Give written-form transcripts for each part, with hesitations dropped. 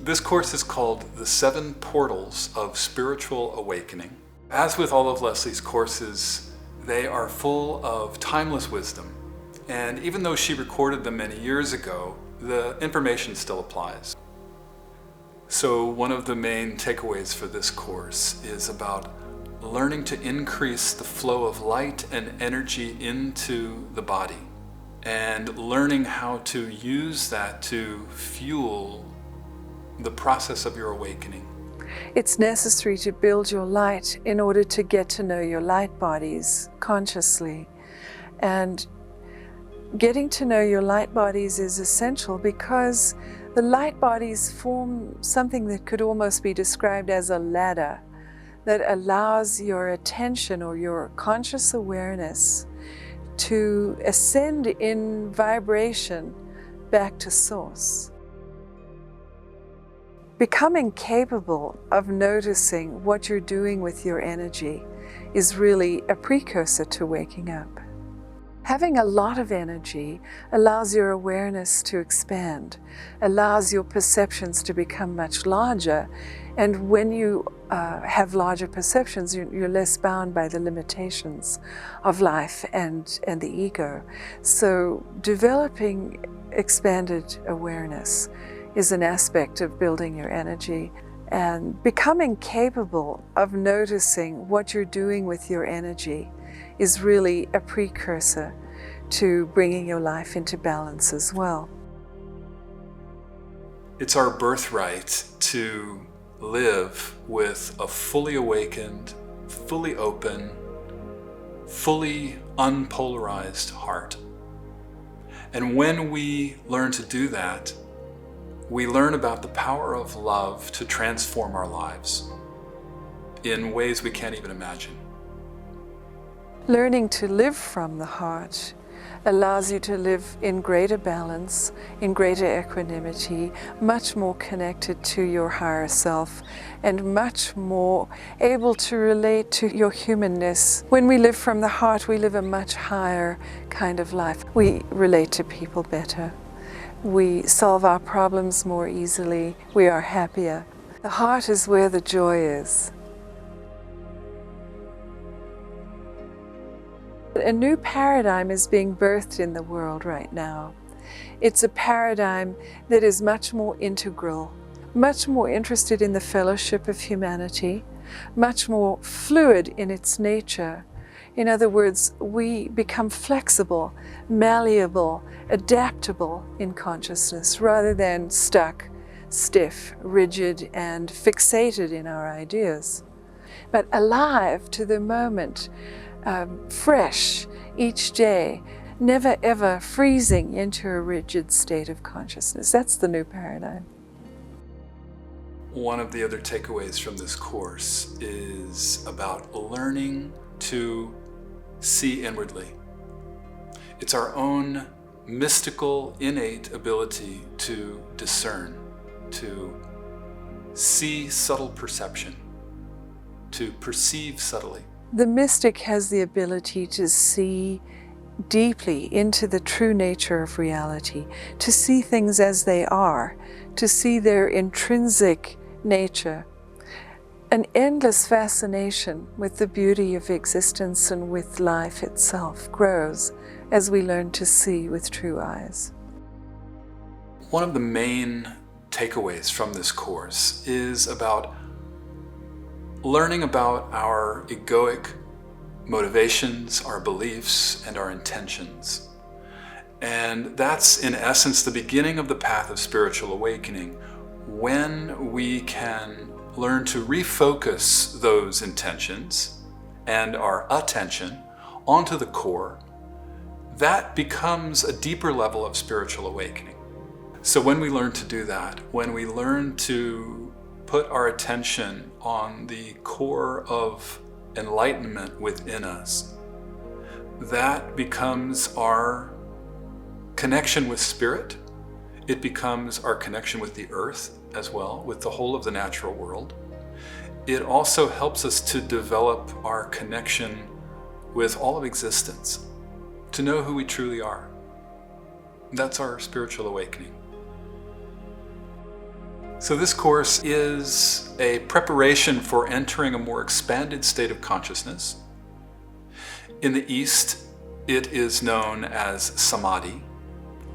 This course is called The 7 Portals of Spiritual Awakening. As with all of Leslie's courses, they are full of timeless wisdom. And even though she recorded them many years ago, the information still applies. So one of the main takeaways for this course is about learning to increase the flow of light and energy into the body, and learning how to use that to fuel the process of your awakening. It's necessary to build your light in order to get to know your light bodies consciously. And getting to know your light bodies is essential because the light bodies form something that could almost be described as a ladder that allows your attention or your conscious awareness to ascend in vibration back to source. Becoming capable of noticing what you're doing with your energy is really a precursor to waking up. Having a lot of energy allows your awareness to expand, allows your perceptions to become much larger, and when you have larger perceptions, you're less bound by the limitations of life and the ego. So developing expanded awareness is an aspect of building your energy, and becoming capable of noticing what you're doing with your energy is really a precursor to bringing your life into balance as well. It's our birthright to live with a fully awakened, fully open, fully unpolarized heart. And when we learn to do that, we learn about the power of love to transform our lives in ways we can't even imagine. Learning to live from the heart allows you to live in greater balance, in greater equanimity, much more connected to your higher self, and much more able to relate to your humanness. When we live from the heart, we live a much higher kind of life. We relate to people better. We solve our problems more easily. We are happier. The heart is where the joy is. A new paradigm is being birthed in the world right now. It's a paradigm that is much more integral, much more interested in the fellowship of humanity, much more fluid in its nature. In other words, we become flexible, malleable, adaptable in consciousness rather than stuck, stiff, rigid, and fixated in our ideas, but alive to the moment, fresh each day, never ever freezing into a rigid state of consciousness. That's the new paradigm. One of the other takeaways from this course is about learning to see inwardly. It's our own mystical, innate ability to discern, to see subtle perception, to perceive subtly. The mystic has the ability to see deeply into the true nature of reality, to see things as they are, to see their intrinsic nature. An endless fascination with the beauty of existence and with life itself grows as we learn to see with true eyes. One of the main takeaways from this course is about learning about our egoic motivations, our beliefs, and our intentions. And that's in essence the beginning of the path of spiritual awakening, when we can learn to refocus those intentions and our attention onto the core. That becomes a deeper level of spiritual awakening. So when we learn to do that, when we learn to put our attention on the core of enlightenment within us, that becomes our connection with spirit. It becomes our connection with the earth as well, with the whole of the natural world. It also helps us to develop our connection with all of existence, to know who we truly are. That's our spiritual awakening. So this course is a preparation for entering a more expanded state of consciousness. In the East, it is known as samadhi.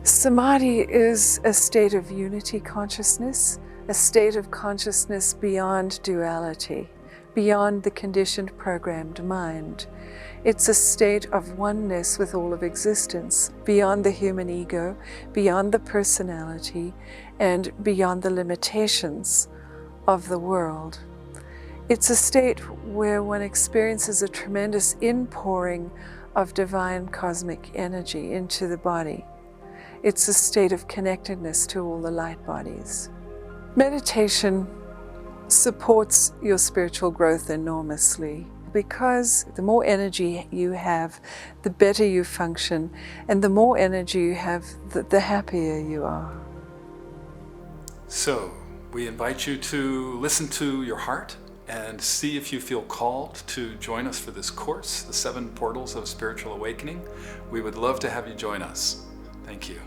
Samadhi is a state of unity consciousness, a state of consciousness beyond duality, beyond the conditioned programmed mind. It's a state of oneness with all of existence, beyond the human ego, beyond the personality, and beyond the limitations of the world. It's a state where one experiences a tremendous inpouring of divine cosmic energy into the body. It's a state of connectedness to all the light bodies. Meditation supports your spiritual growth enormously, because the more energy you have, the better you function, and the more energy you have, the happier you are. So, we invite you to listen to your heart and see if you feel called to join us for this course, the 7 Portals of Spiritual Awakening. We would love to have you join us. Thank you.